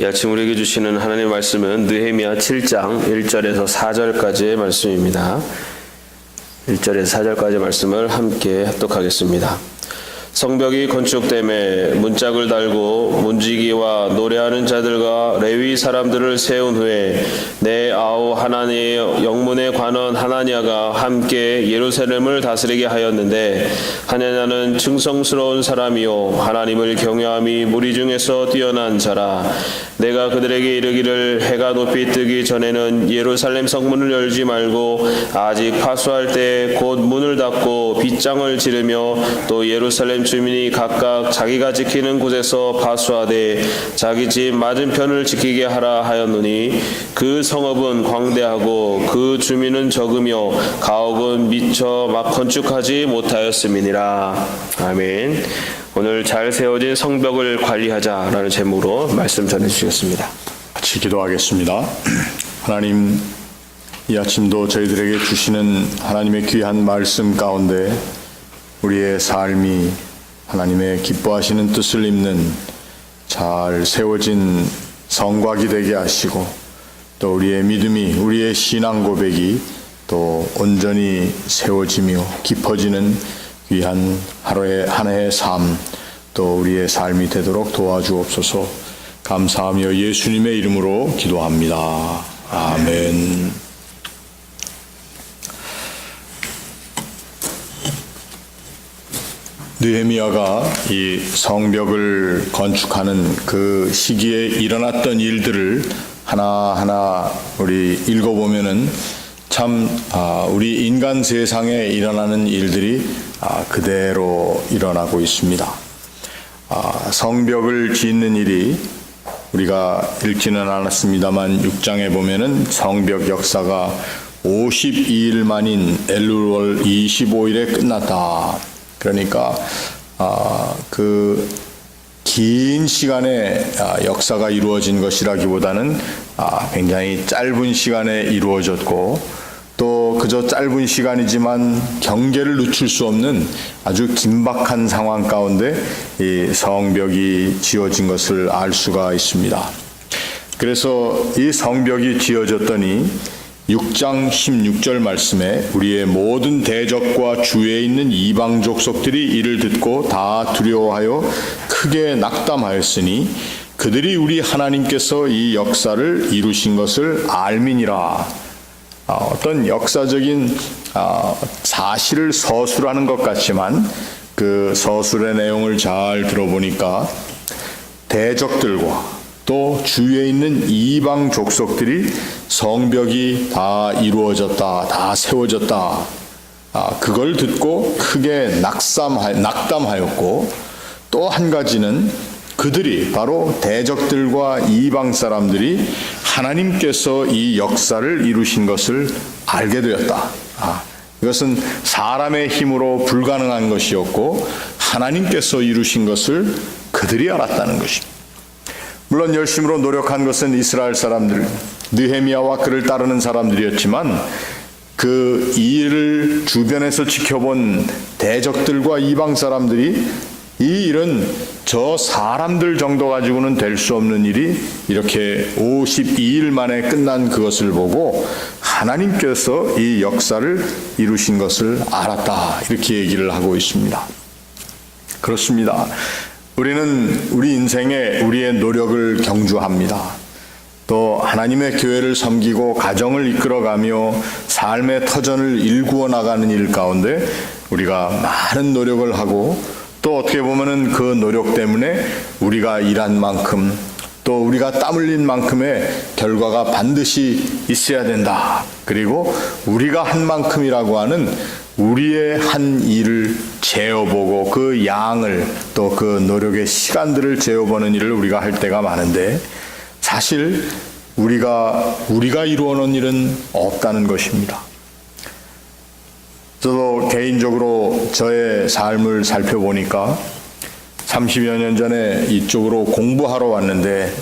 이 아침 우리에게 주시는 하나님의 말씀은 느헤미야 7장 1절에서 4절까지의 말씀입니다. 1절에서 4절까지의 말씀을 함께 합독하겠습니다. 성벽이 건축됨에 문짝을 달고 문지기와 노래하는 자들과 레위 사람들을 세운 후에 내 아우 하나니의 영문의 관원 하나냐가 함께 예루살렘을 다스리게 하였는데, 하나냐는 충성스러운 사람이요 하나님을 경외함이 무리 중에서 뛰어난 자라. 내가 그들에게 이르기를 해가 높이 뜨기 전에는 예루살렘 성문을 열지 말고 아직 파수할 때 곧 문을 닫고 빗장을 지르며 또 예루살렘 주민이 각각 자기가 지키는 곳에서 파수하되 자기 집 맞은편을 지키게 하라 하였노니, 그 성읍은 광대하고 그 주민은 적으며 가옥은 미처 막 건축하지 못하였음이니라. 아멘. 오늘 잘 세워진 성벽을 관리하자라는 제목으로 말씀 전해주시겠습니다. 같이 기도하겠습니다. 하나님, 이 아침도 저희들에게 주시는 하나님의 귀한 말씀 가운데 우리의 삶이 하나님의 기뻐하시는 뜻을 잇는 잘 세워진 성곽이 되게 하시고, 또 우리의 믿음이, 우리의 신앙 고백이 또 온전히 세워지며 깊어지는 귀한 하루의 한 해의 삶, 또 우리의 삶이 되도록 도와주옵소서. 감사하며 예수님의 이름으로 기도합니다. 아멘. 느헤미야가 이 성벽을 건축하는 그 시기에 일어났던 일들을 하나하나 우리 읽어보면은 참 우리 인간 세상에 일어나는 일들이 그대로 일어나고 있습니다. 성벽을 짓는 일이 우리가 읽지는 않았습니다만 6장에 보면은 성벽 역사가 52일 만인 엘룰월 25일에 끝났다. 그러니까 그 긴 시간의 역사가 이루어진 것이라기보다는 굉장히 짧은 시간에 이루어졌고, 또 그저 짧은 시간이지만 경계를 늦출 수 없는 아주 긴박한 상황 가운데 이 성벽이 지어진 것을 알 수가 있습니다. 그래서 이 성벽이 지어졌더니 6장 16절 말씀에 우리의 모든 대적과 주위에 있는 이방 족속들이 이를 듣고 다 두려워하여 크게 낙담하였으니 그들이 우리 하나님께서 이 역사를 이루신 것을 알미니라. 어떤 역사적인 사실을 서술하는 것 같지만 그 서술의 내용을 잘 들어보니까 대적들과 또 주위에 있는 이방 족속들이 성벽이 다 이루어졌다, 다 세워졌다, 그걸 듣고 크게 낙담하였고, 또 한 가지는 그들이 바로 대적들과 이방 사람들이 하나님께서 이 역사를 이루신 것을 알게 되었다. 이것은 사람의 힘으로 불가능한 것이었고 하나님께서 이루신 것을 그들이 알았다는 것입니다. 물론 열심으로 노력한 것은 이스라엘 사람들, 느헤미야와 그를 따르는 사람들이었지만 그 일을 주변에서 지켜본 대적들과 이방 사람들이 이 일은 저 사람들 정도 가지고는 될 수 없는 일이 이렇게 52일 만에 끝난 그것을 보고 하나님께서 이 역사를 이루신 것을 알았다, 이렇게 얘기를 하고 있습니다. 그렇습니다. 우리는 우리 인생에 우리의 노력을 경주합니다. 또 하나님의 교회를 섬기고 가정을 이끌어가며 삶의 터전을 일구어 나가는 일 가운데 우리가 많은 노력을 하고, 또 어떻게 보면은 그 노력 때문에 우리가 일한 만큼 또 우리가 땀 흘린 만큼의 결과가 반드시 있어야 된다. 그리고 우리가 한 만큼이라고 하는 우리의 한 일을 재어보고 그 양을, 또 그 노력의 시간들을 재어보는 일을 우리가 할 때가 많은데, 사실 우리가 이루어놓은 일은 없다는 것입니다. 저도 개인적으로 저의 삶을 살펴보니까 30여 년 전에 이쪽으로 공부하러 왔는데,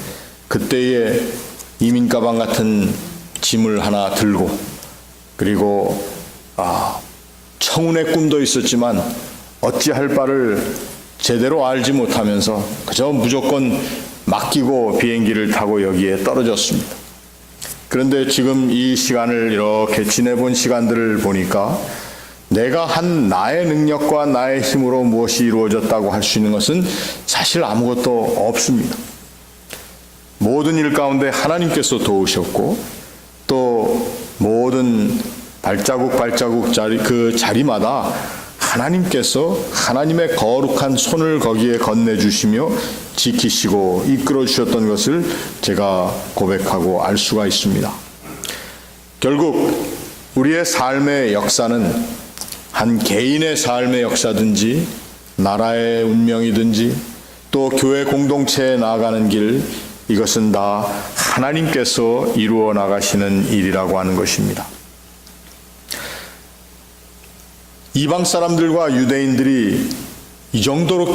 그때에 이민 가방 같은 짐을 하나 들고, 그리고 청운의 꿈도 있었지만 어찌할 바를 제대로 알지 못하면서 그저 무조건 맡기고 비행기를 타고 여기에 떨어졌습니다. 그런데 지금 이 시간을 이렇게 지내본 시간들을 보니까 내가 한 나의 능력과 나의 힘으로 무엇이 이루어졌다고 할 수 있는 것은 사실 아무것도 없습니다. 모든 일 가운데 하나님께서 도우셨고 또 모든 발자국 그 자리마다 하나님께서 하나님의 거룩한 손을 거기에 건네주시며 지키시고 이끌어 주셨던 것을 제가 고백하고 알 수가 있습니다. 결국 우리의 삶의 역사는 한 개인의 삶의 역사든지 나라의 운명이든지 또 교회 공동체에 나아가는 길, 이것은 다 하나님께서 이루어 나가시는 일이라고 하는 것입니다. 이방 사람들과 유대인들이 이 정도로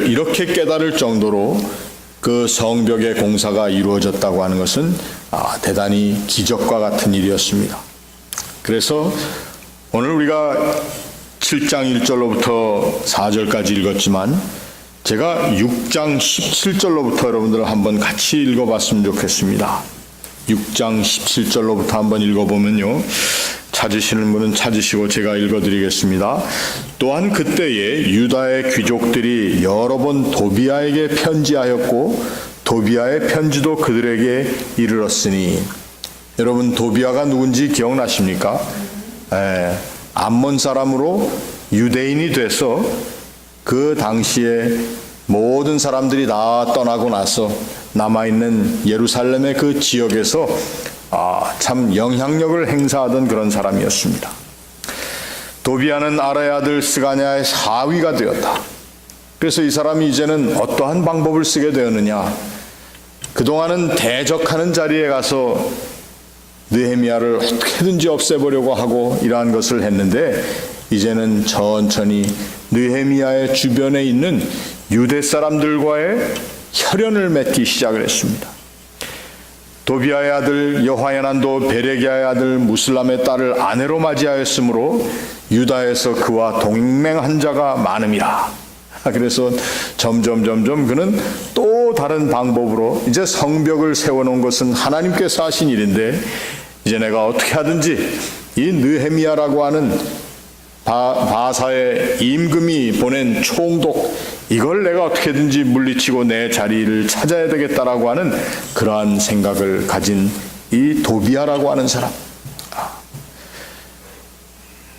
이렇게 깨달을 정도로 그 성벽의 공사가 이루어졌다고 하는 것은 대단히 기적과 같은 일이었습니다. 그래서 오늘 우리가 7장 1절로부터 4절까지 읽었지만 제가 6장 17절로부터 여러분들 한번 같이 읽어봤으면 좋겠습니다. 6장 17절로부터 한번 읽어보면요, 찾으시는 분은 찾으시고 제가 읽어드리겠습니다. 또한 그때에 유다의 귀족들이 여러 번 도비아에게 편지하였고 도비아의 편지도 그들에게 이르렀으니, 여러분 도비아가 누군지 기억나십니까? 암몬 사람으로 유대인이 돼서 그 당시에 모든 사람들이 다 떠나고 나서 남아있는 예루살렘의 그 지역에서 참 영향력을 행사하던 그런 사람이었습니다. 도비아는 아라의 아들 스가냐의 사위가 되었다. 그래서 이 사람이 이제는 어떠한 방법을 쓰게 되었느냐, 그동안은 대적하는 자리에 가서 느헤미야를 어떻게든지 없애보려고 하고 이러한 것을 했는데, 이제는 천천히 느헤미야의 주변에 있는 유대 사람들과의 혈연을 맺기 시작을 했습니다. 도비아의 아들 여호야난도 베레기야의 아들 무슬람의 딸을 아내로 맞이하였으므로 유다에서 그와 동맹한 자가 많음이라. 그래서 점점 그는 또 다른 방법으로, 이제 성벽을 세워놓은 것은 하나님께서 하신 일인데 이제 내가 어떻게 하든지 이 느헤미야라고 하는 바사의 임금이 보낸 총독, 이걸 내가 어떻게든지 물리치고 내 자리를 찾아야 되겠다라고 하는 그러한 생각을 가진 이 도비아라고 하는 사람.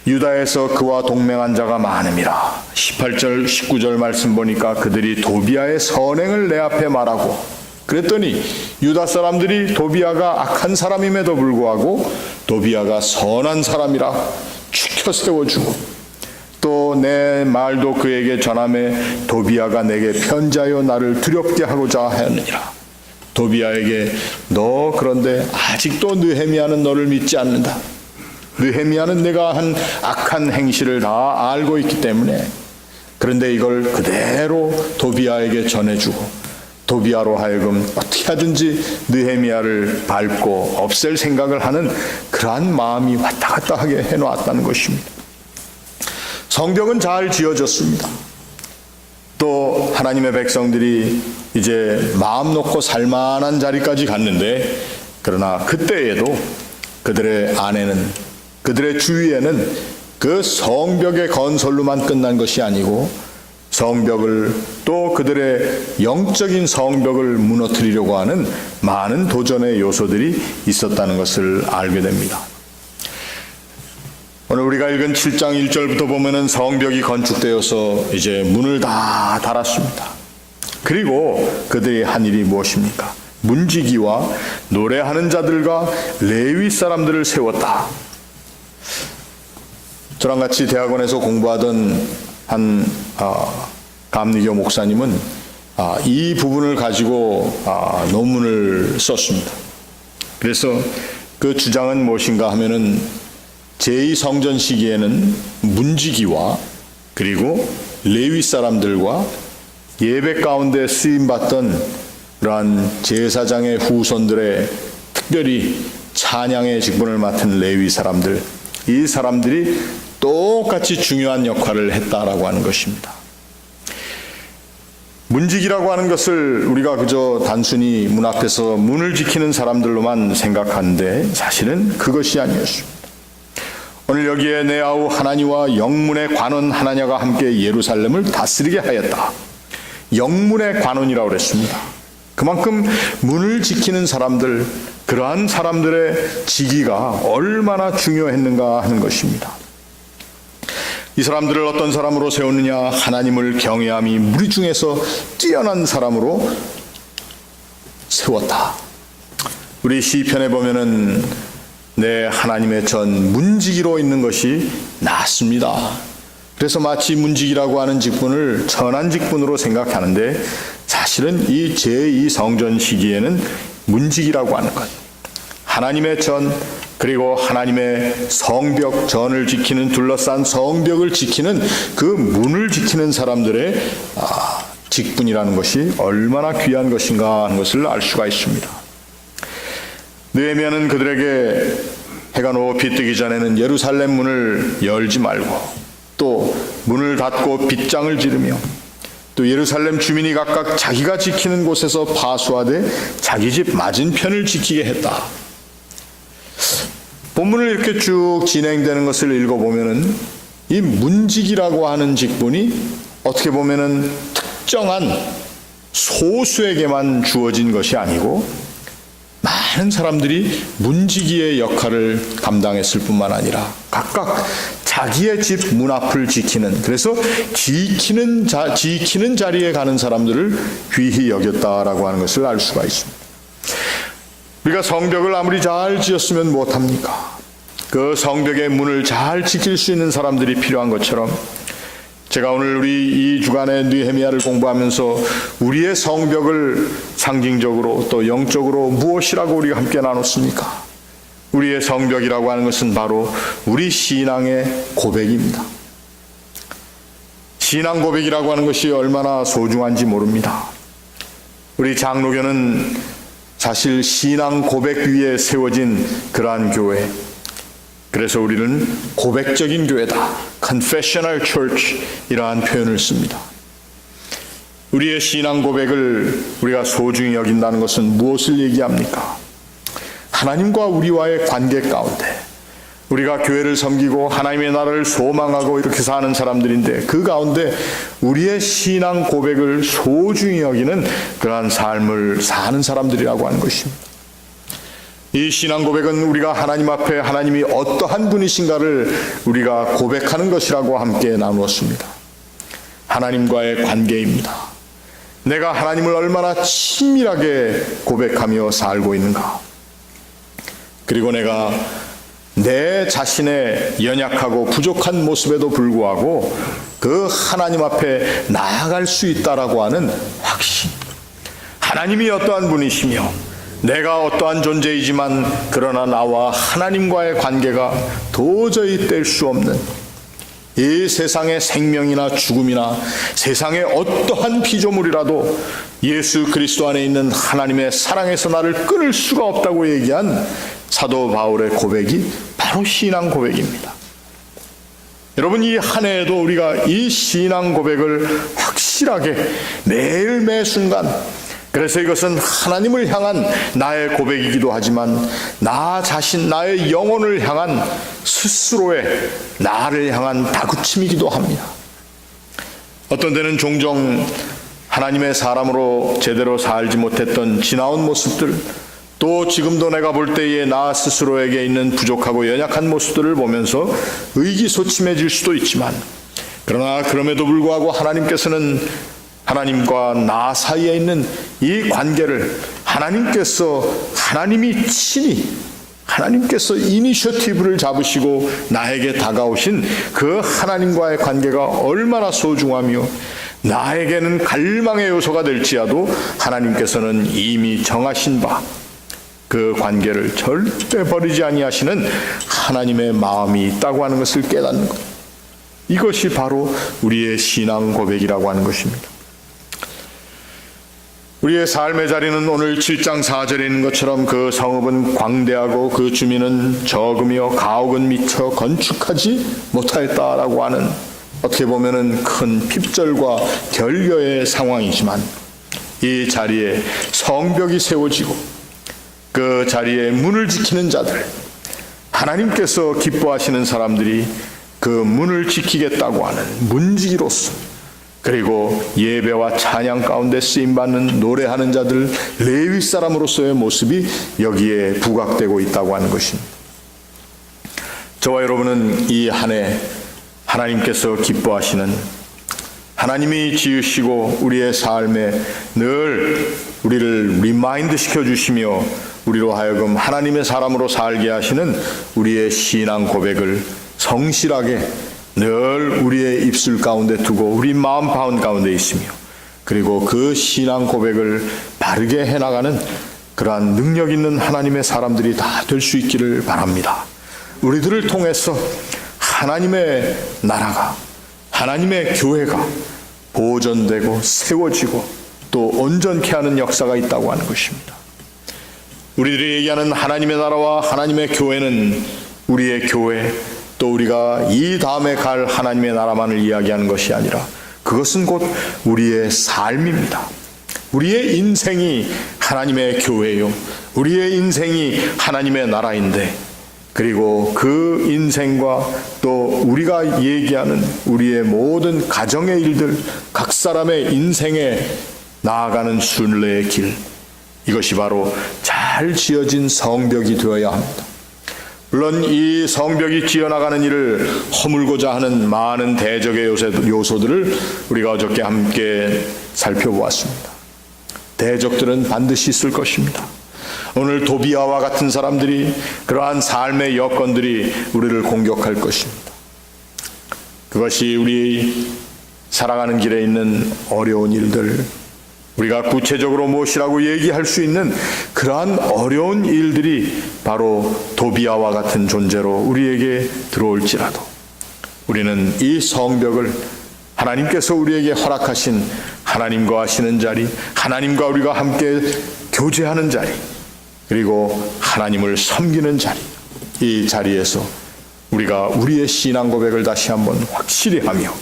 유다에서 그와 동맹한 자가 많음이라. 18절 19절 말씀 보니까 그들이 도비아의 선행을 내 앞에 말하고, 그랬더니 유다 사람들이 도비아가 악한 사람임에도 불구하고 도비아가 선한 사람이라 추켜 세워주고, 또 내 말도 그에게 전하매 도비아가 내게 편지하여 나를 두렵게 하고자 하였느니라. 도비아에게 너 그런데 아직도 느헤미야는 너를 믿지 않는다. 느헤미야는 내가 한 악한 행실을 다 알고 있기 때문에, 그런데 이걸 그대로 도비아에게 전해주고 도비아로 하여금 어떻게 하든지 느헤미야를 밟고 없앨 생각을 하는 그러한 마음이 왔다 갔다 하게 해놓았다는 것입니다. 성벽은 잘 지어졌습니다. 또 하나님의 백성들이 이제 마음 놓고 살만한 자리까지 갔는데, 그러나 그때에도 그들의 안에는, 그들의 주위에는 그 성벽의 건설로만 끝난 것이 아니고 성벽을, 또 그들의 영적인 성벽을 무너뜨리려고 하는 많은 도전의 요소들이 있었다는 것을 알게 됩니다. 오늘 우리가 읽은 7장 1절부터 보면은 성벽이 건축되어서 이제 문을 다 닫았습니다. 그리고 그들이 한 일이 무엇입니까? 문지기와 노래하는 자들과 레위 사람들을 세웠다. 저랑 같이 대학원에서 공부하던 한 감리교 목사님은 이 부분을 가지고 논문을 썼습니다. 그래서 그 주장은 무엇인가 하면은 제2성전 시기에는 문지기와 그리고 레위 사람들과 예배 가운데 쓰임받던 그러한 제사장의 후손들의, 특별히 찬양의 직분을 맡은 레위 사람들, 이 사람들이 똑같이 중요한 역할을 했다라고 하는 것입니다. 문지기라고 하는 것을 우리가 그저 단순히 문 앞에서 문을 지키는 사람들로만 생각하는데 사실은 그것이 아니었습니다. 오늘 여기에 네아우 하나니와 영문의 관원 하나냐가 함께 예루살렘을 다스리게 하였다. 영문의 관원이라고 그랬습니다. 그만큼 문을 지키는 사람들, 그러한 사람들의 직위가 얼마나 중요했는가 하는 것입니다. 이 사람들을 어떤 사람으로 세웠느냐? 하나님을 경외함이 무리 중에서 뛰어난 사람으로 세웠다. 우리 시편에 보면은 내 하나님의 전 문지기로 있는 것이 낫습니다. 그래서 마치 문지기라고 하는 직분을 천한 직분으로 생각하는데 사실은 이 제2 성전 시기에는 문지기라고 하는 것, 하나님의 전, 그리고 하나님의 성벽, 전을 지키는, 둘러싼 성벽을 지키는 그 문을 지키는 사람들의 직분이라는 것이 얼마나 귀한 것인가 하는 것을 알 수가 있습니다. 느헤미야는 그들에게 해가 높이 뜨기 전에는 예루살렘 문을 열지 말고 또 문을 닫고 빗장을 지르며 또 예루살렘 주민이 각각 자기가 지키는 곳에서 파수하되 자기 집 맞은편을 지키게 했다. 본문을 이렇게 쭉 진행되는 것을 읽어보면은 이 문지기라고 하는 직분이 어떻게 보면은 특정한 소수에게만 주어진 것이 아니고 많은 사람들이 문지기의 역할을 감당했을 뿐만 아니라 각각 자기의 집 문 앞을 지키는, 그래서 지키는 자리에 가는 사람들을 귀히 여겼다라고 하는 것을 알 수가 있습니다. 우리가 성벽을 아무리 잘 지었으면 못합니까? 그 성벽의 문을 잘 지킬 수 있는 사람들이 필요한 것처럼 제가 오늘 우리 이 주간의 느헤미야를 공부하면서 우리의 성벽을 상징적으로 또 영적으로 무엇이라고 우리가 함께 나눴습니까? 우리의 성벽이라고 하는 것은 바로 우리 신앙의 고백입니다. 신앙 고백이라고 하는 것이 얼마나 소중한지 모릅니다. 우리 장로교는 사실 신앙 고백 위에 세워진 그러한 교회, 그래서 우리는 고백적인 교회다, confessional church 이러한 표현을 씁니다. 우리의 신앙 고백을 우리가 소중히 여긴다는 것은 무엇을 얘기합니까? 하나님과 우리와의 관계 가운데 우리가 교회를 섬기고 하나님의 나라를 소망하고 이렇게 사는 사람들인데 그 가운데 우리의 신앙 고백을 소중히 여기는 그러한 삶을 사는 사람들이라고 하는 것입니다. 이 신앙 고백은 우리가 하나님 앞에 하나님이 어떠한 분이신가를 우리가 고백하는 것이라고 함께 나누었습니다. 하나님과의 관계입니다. 내가 하나님을 얼마나 친밀하게 고백하며 살고 있는가, 그리고 내가 내 자신의 연약하고 부족한 모습에도 불구하고 그 하나님 앞에 나아갈 수 있다라고 하는 확신, 하나님이 어떠한 분이시며 내가 어떠한 존재이지만 그러나 나와 하나님과의 관계가 도저히 뗄 수 없는, 이 세상의 생명이나 죽음이나 세상의 어떠한 피조물이라도 예수 그리스도 안에 있는 하나님의 사랑에서 나를 끊을 수가 없다고 얘기한 사도 바울의 고백이 바로 신앙 고백입니다. 여러분, 이 한 해에도 우리가 이 신앙 고백을 확실하게 매일 매 순간, 그래서 이것은 하나님을 향한 나의 고백이기도 하지만 나 자신, 나의 영혼을 향한 스스로의 나를 향한 다그침이기도 합니다. 어떤 때는 종종 하나님의 사람으로 제대로 살지 못했던 지나온 모습들, 또 지금도 내가 볼 때에 나 스스로에게 있는 부족하고 연약한 모습들을 보면서 의기소침해질 수도 있지만, 그러나 그럼에도 불구하고 하나님께서는 하나님과 나 사이에 있는 이 관계를 하나님이 친히 하나님께서 이니셔티브를 잡으시고 나에게 다가오신 그 하나님과의 관계가 얼마나 소중하며 나에게는 갈망의 요소가 될지라도 하나님께서는 이미 정하신 바 그 관계를 절대 버리지 아니하시는 하나님의 마음이 있다고 하는 것을 깨닫는 것, 이것이 바로 우리의 신앙 고백이라고 하는 것입니다. 우리의 삶의 자리는 오늘 7장 4절에 있는 것처럼 그 성읍은 광대하고 그 주민은 적으며 가옥은 미처 건축하지 못하였다라고 하는 어떻게 보면은 큰 핍절과 결여의 상황이지만 이 자리에 성벽이 세워지고 그 자리에 문을 지키는 자들, 하나님께서 기뻐하시는 사람들이 그 문을 지키겠다고 하는 문지기로서, 그리고 예배와 찬양 가운데 쓰임받는 노래하는 자들, 레위 사람으로서의 모습이 여기에 부각되고 있다고 하는 것입니다. 저와 여러분은 이 한 해 하나님께서 기뻐하시는, 하나님이 지으시고 우리의 삶에 늘 우리를 리마인드 시켜주시며 우리로 하여금 하나님의 사람으로 살게 하시는 우리의 신앙 고백을 성실하게 늘 우리의 입술 가운데 두고 우리 마음 가운데 있으며, 그리고 그 신앙 고백을 바르게 해나가는 그러한 능력 있는 하나님의 사람들이 다 될 수 있기를 바랍니다. 우리들을 통해서 하나님의 나라가, 하나님의 교회가 보존되고 세워지고 또 온전케 하는 역사가 있다고 하는 것입니다. 우리들이 얘기하는 하나님의 나라와 하나님의 교회는 우리의 교회, 또 우리가 이 다음에 갈 하나님의 나라만을 이야기하는 것이 아니라 그것은 곧 우리의 삶입니다. 우리의 인생이 하나님의 교회요, 우리의 인생이 하나님의 나라인데, 그리고 그 인생과 또 우리가 얘기하는 우리의 모든 가정의 일들, 각 사람의 인생에 나아가는 순례의 길, 이것이 바로 잘 지어진 성벽이 되어야 합니다. 물론 이 성벽이 지어나가는 일을 허물고자 하는 많은 대적의 요소들을 우리가 어저께 함께 살펴보았습니다. 대적들은 반드시 있을 것입니다. 오늘 도비아와 같은 사람들이, 그러한 삶의 여건들이 우리를 공격할 것입니다. 그것이 우리 살아가는 길에 있는 어려운 일들, 우리가 구체적으로 무엇이라고 얘기할 수 있는 그러한 어려운 일들이 바로 도비아와 같은 존재로 우리에게 들어올지라도 우리는 이 성벽을, 하나님께서 우리에게 허락하신 하나님과 하시는 자리, 하나님과 우리가 함께 교제하는 자리, 그리고 하나님을 섬기는 자리, 이 자리에서 우리가 우리의 신앙 고백을 다시 한번 확실히 하며,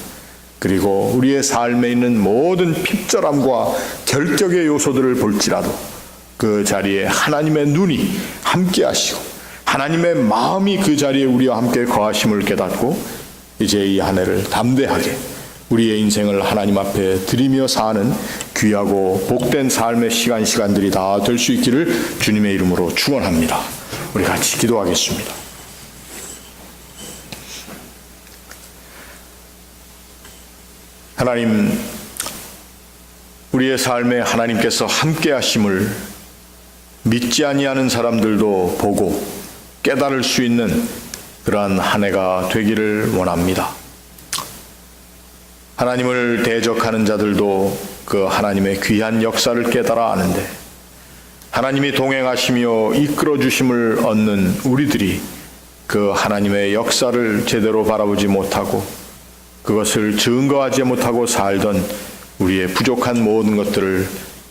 그리고 우리의 삶에 있는 모든 핍절함과 결격의 요소들을 볼지라도 그 자리에 하나님의 눈이 함께 하시고 하나님의 마음이 그 자리에 우리와 함께 거하심을 깨닫고, 이제 이 한 해를 담대하게 우리의 인생을 하나님 앞에 드리며 사는 귀하고 복된 삶의 시간들이 다 될 수 있기를 주님의 이름으로 축원합니다. 우리 같이 기도하겠습니다. 하나님, 우리의 삶에 하나님께서 함께 하심을 믿지 아니하는 사람들도 보고 깨달을 수 있는 그러한 한 해가 되기를 원합니다. 하나님을 대적하는 자들도 그 하나님의 귀한 역사를 깨달아 아는데, 하나님이 동행하시며 이끌어 주심을 얻는 우리들이 그 하나님의 역사를 제대로 바라보지 못하고 그것을 증거하지 못하고 살던 우리의 부족한 모든 것들을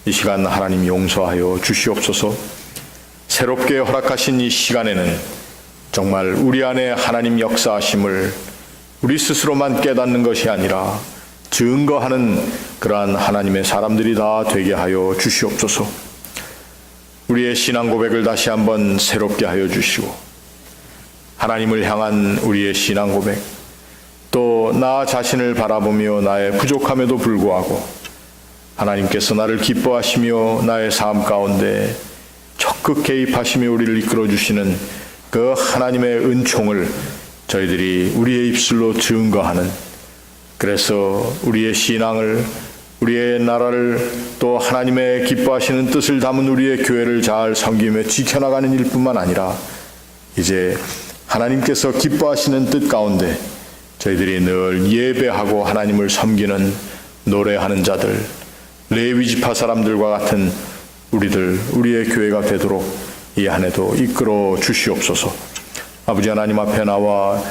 이 시간 하나님 용서하여 주시옵소서. 새롭게 허락하신 이 시간에는 정말 우리 안에 하나님 역사하심을 우리 스스로만 깨닫는 것이 아니라 증거하는 그러한 하나님의 사람들이 다 되게 하여 주시옵소서. 우리의 신앙 고백을 다시 한번 새롭게 하여 주시고, 하나님을 향한 우리의 신앙 고백, 또 나 자신을 바라보며 나의 부족함에도 불구하고 하나님께서 나를 기뻐하시며 나의 삶 가운데 적극 개입하시며 우리를 이끌어 주시는 그 하나님의 은총을 저희들이 우리의 입술로 증거하는, 그래서 우리의 신앙을, 우리의 나라를, 또 하나님의 기뻐하시는 뜻을 담은 우리의 교회를 잘 섬기며 지켜나가는 일뿐만 아니라 이제 하나님께서 기뻐하시는 뜻 가운데 저희들이 늘 예배하고 하나님을 섬기는, 노래하는 자들, 레위 지파 사람들과 같은 우리의 교회가 되도록 이 한 해도 이끌어 주시옵소서. 아버지 하나님 앞에 나와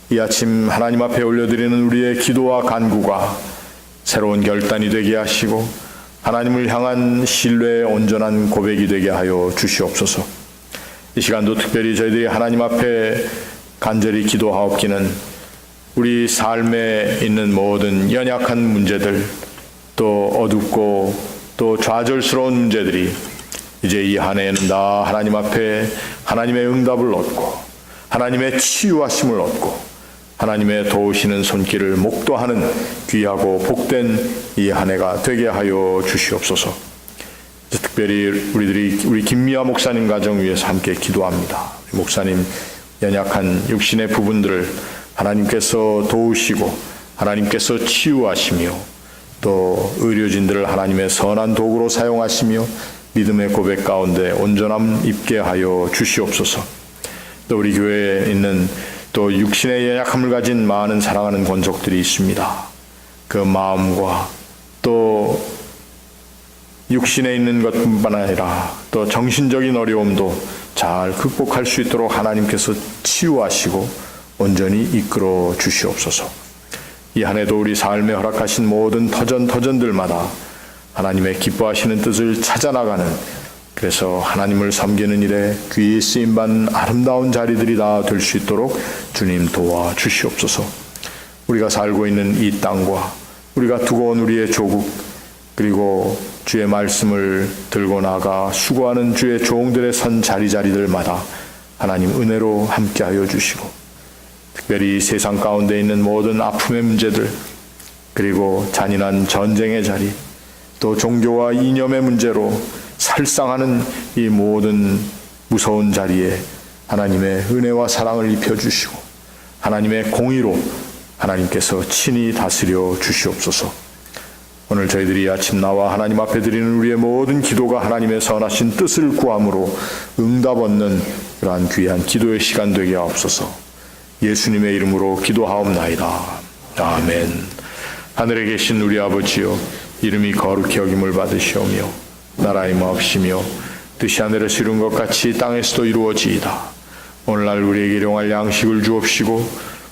이 아침 하나님 앞에 올려드리는 우리의 기도와 간구가 새로운 결단이 되게 하시고 하나님을 향한 신뢰의 온전한 고백이 되게 하여 주시옵소서. 이 시간도 특별히 저희들이 하나님 앞에 간절히 기도하옵기는 우리 삶에 있는 모든 연약한 문제들, 또 어둡고 또 좌절스러운 문제들이 이제 이 한 해에는 다 하나님 앞에 하나님의 응답을 얻고 하나님의 치유하심을 얻고 하나님의 도우시는 손길을 목도하는 귀하고 복된 이 한 해가 되게 하여 주시옵소서. 특별히 우리 김미아 목사님 가정 위해서 함께 기도합니다. 목사님 연약한 육신의 부분들을 하나님께서 도우시고 하나님께서 치유하시며 또 의료진들을 하나님의 선한 도구로 사용하시며 믿음의 고백 가운데 온전함 입게 하여 주시옵소서. 또 우리 교회에 있는 또 육신의 연약함을 가진 많은 사랑하는 권속들이 있습니다. 그 마음과 또 육신에 있는 것뿐만 아니라 또 정신적인 어려움도 잘 극복할 수 있도록 하나님께서 치유하시고 온전히 이끌어 주시옵소서. 이 한 해도 우리 삶에 허락하신 모든 터전들마다 하나님의 기뻐하시는 뜻을 찾아나가는, 그래서 하나님을 섬기는 일에 귀히 쓰임받는 아름다운 자리들이 다 될 수 있도록 주님 도와주시옵소서. 우리가 살고 있는 이 땅과 우리가 두고 온 우리의 조국, 그리고 주의 말씀을 들고 나가 수고하는 주의 종들의 선 자리들마다 하나님 은혜로 함께하여 주시고, 특별히 세상 가운데 있는 모든 아픔의 문제들, 그리고 잔인한 전쟁의 자리, 또 종교와 이념의 문제로 살상하는 이 모든 무서운 자리에 하나님의 은혜와 사랑을 입혀주시고 하나님의 공의로 하나님께서 친히 다스려 주시옵소서. 오늘 저희들이 아침 나와 하나님 앞에 드리는 우리의 모든 기도가 하나님의 선하신 뜻을 구함으로 응답 얻는 그러한 귀한 기도의 시간 되게 하옵소서. 예수님의 이름으로 기도하옵나이다. 아멘. 하늘에 계신 우리 아버지여, 이름이 거룩히 여김을 받으시오며 나라의 마옵시며 뜻이 하늘에서 이룬 것 같이 땅에서도 이루어지이다. 오늘날 우리에게 일용할 양식을 주옵시고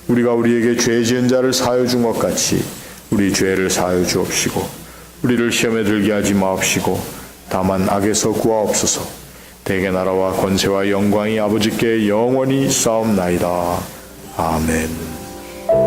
우리가 우리에게 죄 지은 자를 사하여 준 것 같이 우리 죄를 사하여 주옵시고 우리를 시험에 들게 하지 마옵시고 다만 악에서 구하옵소서. 대개 나라와 권세와 영광이 아버지께 영원히 싸움나이다. 아멘.